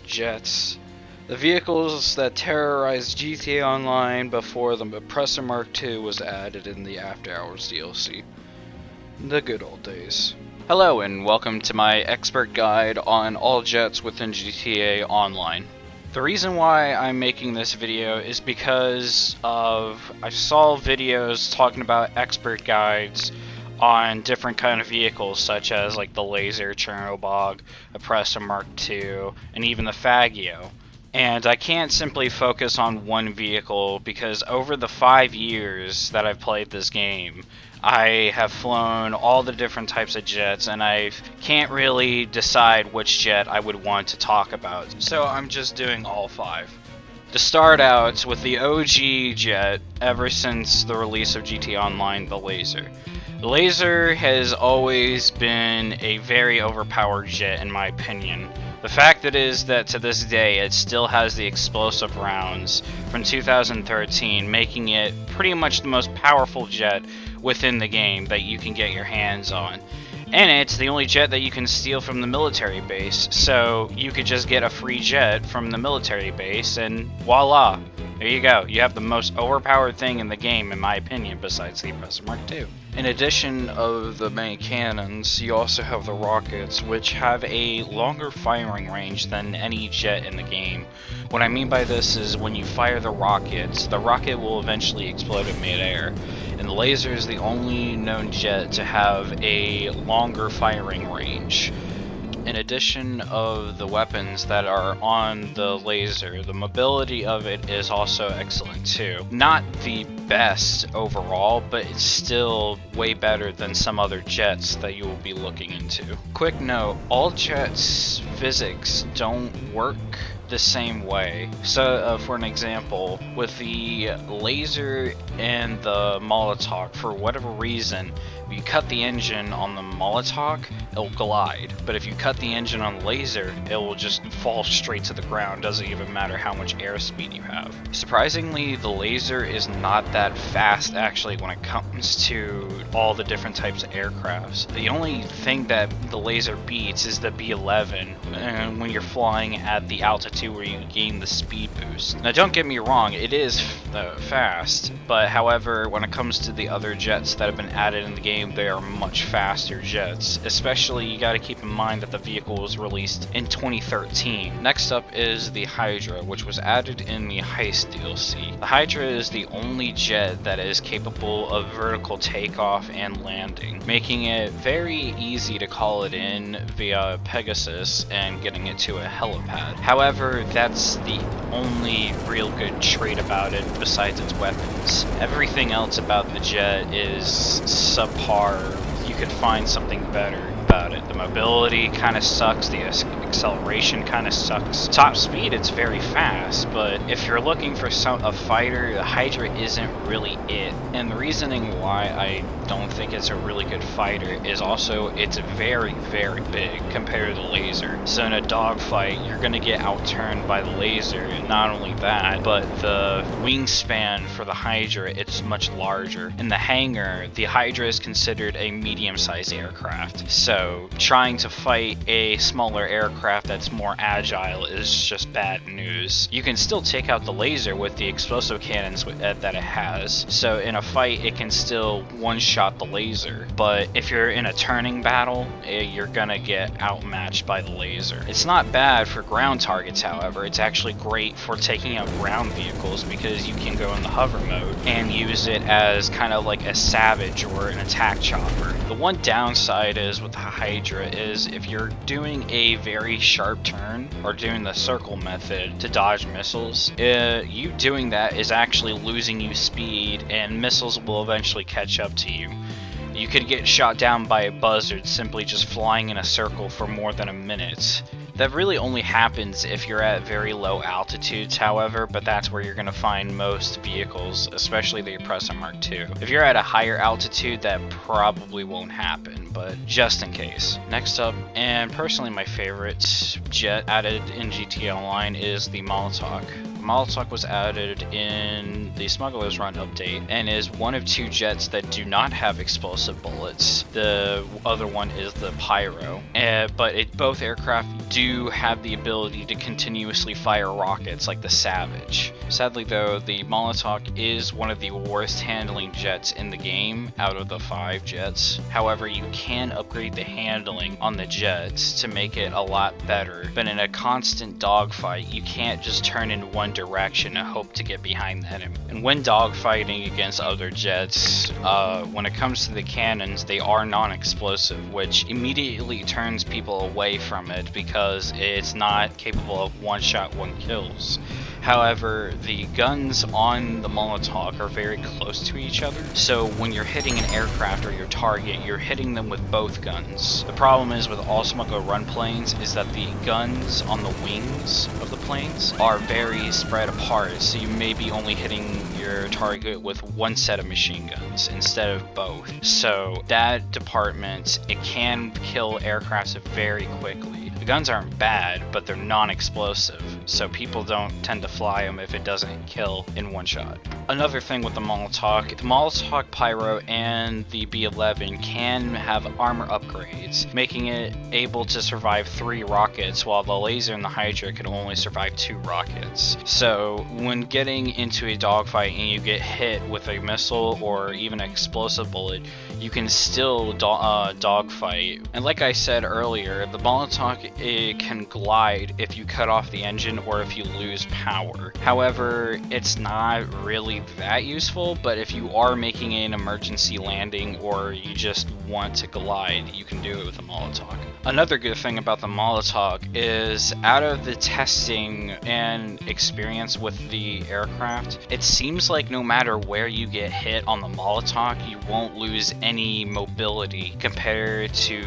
jets. The vehicles that terrorized GTA Online before the Oppressor Mark II was added in the After Hours DLC. The good old days. Hello and welcome to my expert guide on all jets within GTA Online. The reason why I'm making this video is because I saw videos talking about expert guides on different kind of vehicles, such as like the Laser, Chernobog, Oppressor Mark II, and even the Faggio. And I can't simply focus on one vehicle because over the 5 years that I've played this game, I have flown all the different types of jets and I can't really decide which jet I would want to talk about. So I'm just doing all 5. To start out with the OG jet ever since the release of GTA Online, the Laser. The Laser has always been a very overpowered jet in my opinion. The fact is that to this day it still has the explosive rounds from 2013, making it pretty much the most powerful jet within the game that you can get your hands on. And it's the only jet that you can steal from the military base, so you could just get a free jet from the military base and voila, there you go. You have the most overpowered thing in the game in my opinion besides the Oppressor Mark II. In addition of the main cannons, you also have the rockets, which have a longer firing range than any jet in the game. What I mean by this is when you fire the rocket will eventually explode in midair. And the Laser is the only known jet to have a longer firing range. In addition of the weapons that are on the Laser, the mobility of it is also excellent too. Not the best overall, but it's still way better than some other jets that you will be looking into. Quick note, all jets' physics don't work the same way. So for an example, with the Laser and the Molotov, for whatever reason, if you cut the engine on the Molotov, it'll glide. But if you cut the engine on the Laser, it will just fall straight to the ground. Doesn't even matter how much airspeed you have. Surprisingly, the Laser is not that fast actually when it comes to all the different types of aircrafts. The only thing that the Laser beats is the B-11 when you're flying at the altitude where you gain the speed boost. Now don't get me wrong, it is fast, but however when it comes to the other jets that have been added in the game, they are much faster jets. Especially you got to keep in mind that the vehicle was released in 2013. Next up is the Hydra, which was added in the Heist DLC. The Hydra is the only jet that is capable of vertical takeoff and landing, making it very easy to call it in via Pegasus and getting it to a helipad. However, that's the only real good trait about it besides its weapons. Everything else about the jet is subpar. You could find something better about it. The mobility kind of sucks, the acceleration kind of sucks. Top speed, it's very fast, but if you're looking for a fighter, the Hydra isn't really it. And the reasoning why I don't think it's a really good fighter is also it's very, very big compared to the Laser. So in a dogfight, you're going to get outturned by the Laser, and not only that, but the wingspan for the Hydra, it's much larger. In the Hangar, the Hydra is considered a medium-sized aircraft, so trying to fight a smaller aircraft that's more agile is just bad news. You can still take out the Laser with the explosive cannons that it has, so in a fight it can still one-shot the Laser, but if you're in a turning battle, you're gonna get outmatched by the Laser. It's not bad for ground targets, however. It's actually great for taking out ground vehicles because you can go in the hover mode and use it as kind of like a Savage or an attack chopper. The one downside is with the Hydra is if you're doing a very sharp turn or doing the circle method to dodge missiles, you doing that is actually losing you speed and missiles will eventually catch up to you. You could get shot down by a buzzard simply just flying in a circle for more than a minute. That really only happens if you're at very low altitudes, however, but that's where you're going to find most vehicles, especially the Oppressor Mark II. If you're at a higher altitude, that probably won't happen, but just in case. Next up, and personally my favorite jet added in GTA Online is the Molotov. Molotov was added in the Smuggler's Run update and is one of 2 jets that do not have explosive bullets. The other one is the Pyro, but both aircraft do have the ability to continuously fire rockets like the Savage. Sadly though, the Molotov is one of the worst handling jets in the game out of the 5 jets. However, you can upgrade the handling on the jets to make it a lot better, but in a constant dogfight, you can't just turn in one direction and hope to get behind the enemy. And when dogfighting against other jets, when it comes to the cannons, they are non-explosive, which immediately turns people away from it because it's not capable of one-shot, one kills. However, the guns on the Molotov are very close to each other, so when you're hitting an aircraft or your target, you're hitting them with both guns. The problem is with all Smuggler Run planes is that the guns on the wings of the planes are very spread apart, so you may be only hitting your target with one set of machine guns instead of both. So that department, it can kill aircrafts very quickly. The guns aren't bad, but they're non-explosive, so people don't tend to fly them if it doesn't kill in one shot. Another thing with the Molotov Pyro and the B-11 can have armor upgrades, making it able to survive 3 rockets, while the Laser and the Hydra can only survive 2 rockets. So when getting into a dogfight and you get hit with a missile or even an explosive bullet, you can still dogfight. And like I said earlier, the Molotov, it can glide if you cut off the engine or if you lose power. However, it's not really that useful, but if you are making an emergency landing or you just want to glide, you can do it with a Molotov. Another good thing about the Molotov is out of the testing and experience with the aircraft, it seems like no matter where you get hit on the Molotov, you won't lose any mobility compared to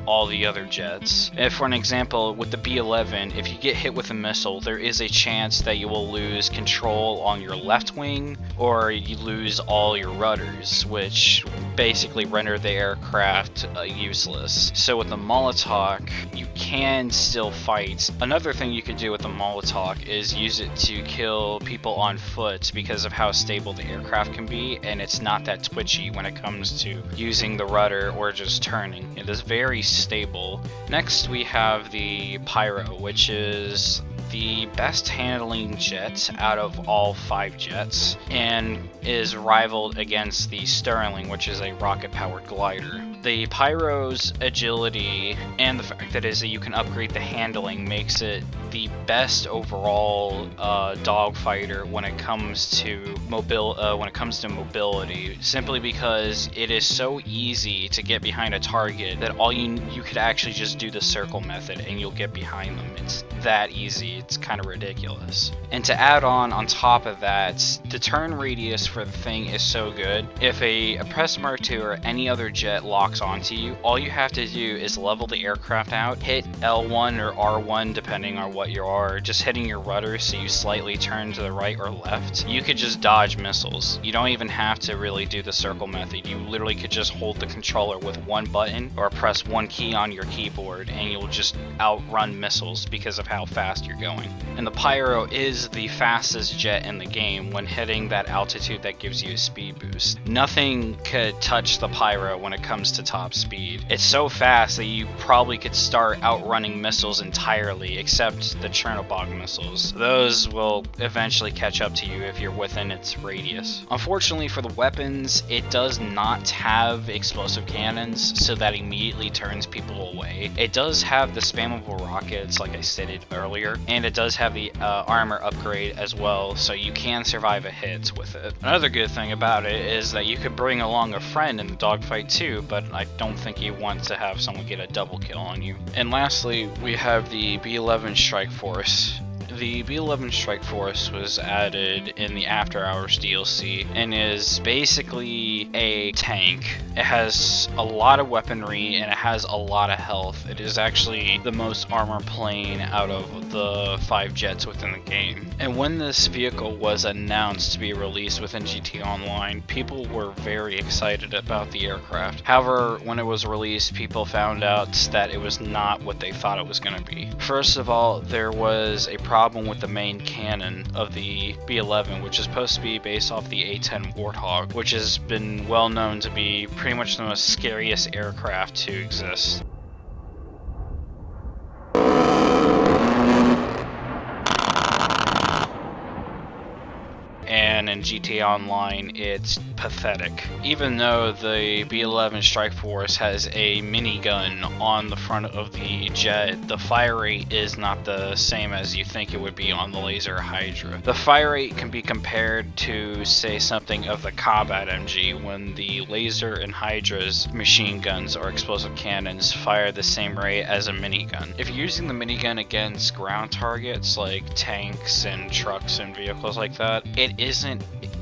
all the other jets. If for an example, with the B-11, if you get hit with a missile, there is a chance that you will lose control on your left wing or you lose all your rudders, which basically render the aircraft useless. So with the Molotov, you can still fight. Another thing you could do with the Molotov is use it to kill people on foot because of how stable the aircraft can be, and it's not that twitchy when it comes to using the rudder or just turning. It is very stable. Next we have the Pyro, which is the best handling jet out of all 5 jets and is rivaled against the Sterling, which is a rocket-powered glider. The Pyro's agility and the fact that you can upgrade the handling makes it the best overall dogfighter when it comes to mobility, simply because it is so easy to get behind a target that all you could actually just do the circle method and you'll get behind them. It's that easy. It's kind of ridiculous. And to add on top of that, the turn radius for the thing is so good. If a Press Mark II or any other jet locks onto you, all you have to do is level the aircraft out, hit L1 or R1 depending on what you are, just hitting your rudder so you slightly turn to the right or left. You could just dodge missiles. You don't even have to really do the circle method. You literally could just hold the controller with one button or press one key on your keyboard and you'll just outrun missiles because of how fast you're going. And the Pyro is the fastest jet in the game when hitting that altitude that gives you a speed boost. Nothing could touch the Pyro when it comes to top speed. It's so fast that you probably could start outrunning missiles entirely, except the Chernobog missiles. Those will eventually catch up to you if you're within its radius. Unfortunately for the weapons, it does not have explosive cannons, so that immediately turns people away. It does have the spammable rockets, like I stated earlier, and it does have the armor upgrade as well, so you can survive a hit with it. Another good thing about it is that you could bring along a friend in the dogfight too, but I don't think you want to have someone get a double kill on you. And lastly, we have the B-11 Strike Force. The B-11 Strike Force was added in the After Hours DLC and is basically a tank. It has a lot of weaponry and it has a lot of health. It is actually the most armor plane out of the 5 jets within the game. And when this vehicle was announced to be released within GT Online, people were very excited about the aircraft. However, when it was released, people found out that it was not what they thought it was going to be. First of all, there was a problem problem with the main cannon of the B-11, which is supposed to be based off the A-10 Warthog, which has been well known to be pretty much the most scariest aircraft to exist. And in GTA Online, it's pathetic. Even though the B-11 Strike Force has a minigun on the front of the jet, the fire rate is not the same as you think it would be on the Laser Hydra. The fire rate can be compared to, say, something of the Combat MG, when the Laser and Hydra's machine guns or explosive cannons fire the same rate as a minigun. If you're using the minigun against ground targets like tanks and trucks and vehicles like that, it isn't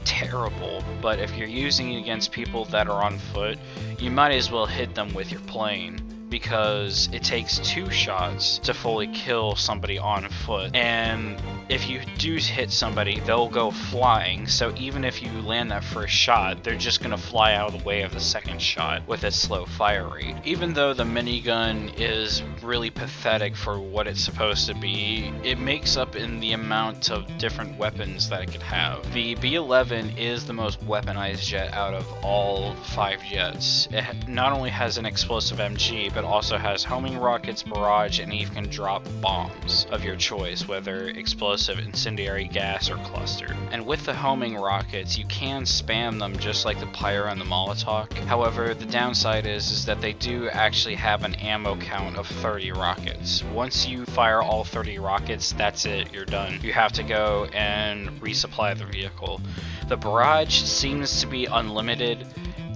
terrible, but if you're using it against people that are on foot, you might as well hit them with your plane, because it takes 2 shots to fully kill somebody on foot, and if you do hit somebody, they'll go flying, so even if you land that first shot, they're just going to fly out of the way of the second shot with its slow fire rate. Even though the minigun is really pathetic for what it's supposed to be, it makes up in the amount of different weapons that it could have. The B-11 is the most weaponized jet out of all 5 jets. It not only has an explosive MG, but also has homing rockets, barrage, and even can drop bombs of your choice, whether explosive, incendiary, gas, or cluster. And with the homing rockets, you can spam them just like the Pyro and the Molotov. However, the downside is that they do actually have an ammo count of 30 rockets. Once you fire all 30 rockets, that's it, you're done. You have to go and resupply the vehicle. The barrage seems to be unlimited,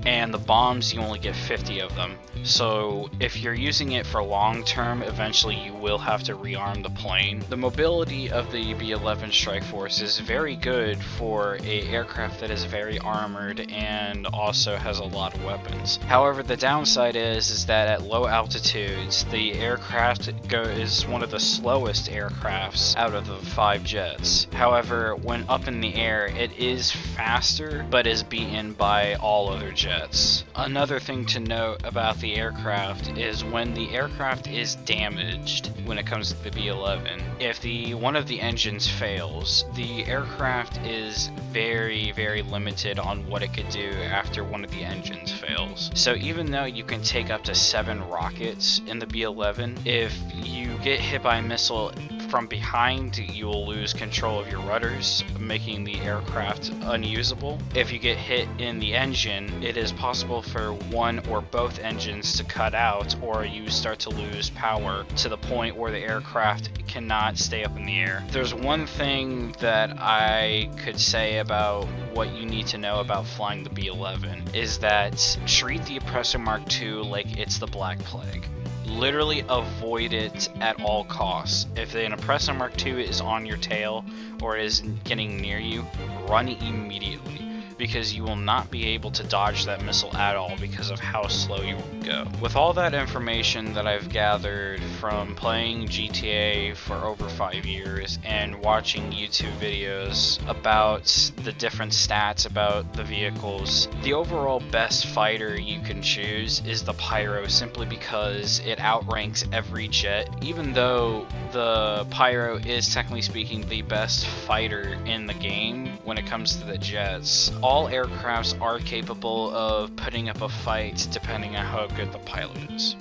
and the bombs, you only get 50 of them. So if you're using it for long term, eventually you will have to rearm the plane. The mobility of the B-11 Strike Force is very good for an aircraft that is very armored and also has a lot of weapons. However, the downside is that at low altitudes, the aircraft is one of the slowest aircrafts out of the 5 jets. However, when up in the air, it is faster, but is beaten by all other jets. Another thing to note about the aircraft is when the aircraft is damaged, when it comes to the B-11, if one of the engines fails, the aircraft is very limited on what it could do after one of the engines fails. So even though you can take up to 7 rockets in the B-11, if you get hit by a missile from behind, you will lose control of your rudders, making the aircraft unusable. If you get hit in the engine, it is possible for one or both engines to cut out, or you start to lose power to the point where the aircraft cannot stay up in the air. There's one thing that I could say about what you need to know about flying the B-11 is that treat the Oppressor Mark II like it's the Black Plague. Literally avoid it at all costs. If an Oppressor Mark II is on your tail or is getting near you, run immediately, because you will not be able to dodge that missile at all because of how slow you will go. With all that information that I've gathered from playing GTA for over 5 years and watching YouTube videos about the different stats about the vehicles, the overall best fighter you can choose is the Pyro, simply because it outranks every jet. Even though the Pyro is technically speaking the best fighter in the game when it comes to the jets, all aircrafts are capable of putting up a fight depending on how good the pilot is.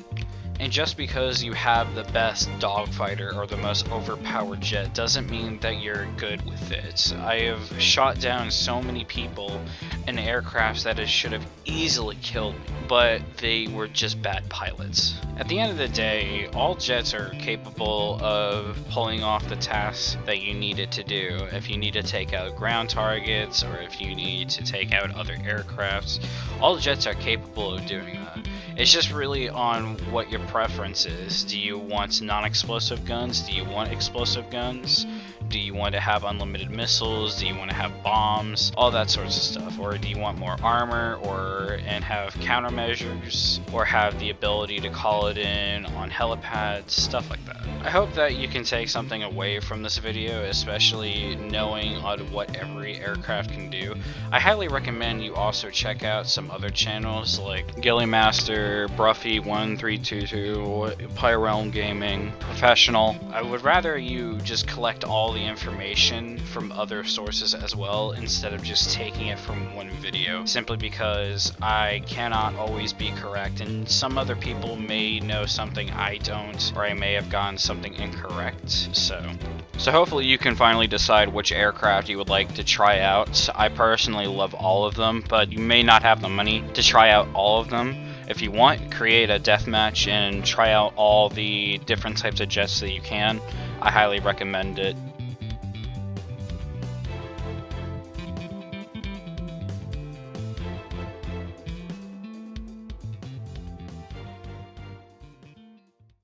And just because you have the best dogfighter or the most overpowered jet doesn't mean that you're good with it. I have shot down so many people in aircrafts that should have easily killed me, but they were just bad pilots. At the end of the day, all jets are capable of pulling off the tasks that you need it to do. If you need to take out ground targets, or if you need to take out other aircrafts, all jets are capable of doing that. It's just really on what your preference is. Do you want non-explosive guns? Do you want explosive guns? Do you want to have unlimited missiles? Do you want to have bombs? All that sorts of stuff. Or do you want more armor and have countermeasures, or have the ability to call it in on helipads, stuff like that. I hope that you can take something away from this video, especially knowing on what every aircraft can do. I highly recommend you also check out some other channels like GhillieMaster, Bruffy1322, Pyrealm Gaming, Professional. I would rather you just collect all the information from other sources as well instead of just taking it from one video, simply because I cannot always be correct and some other people may know something I don't, or I may have gotten something incorrect. So hopefully you can finally decide which aircraft you would like to try out. I personally love all of them, but you may not have the money to try out all of them. If you want, create a deathmatch and try out all the different types of jets that you can. I highly recommend it.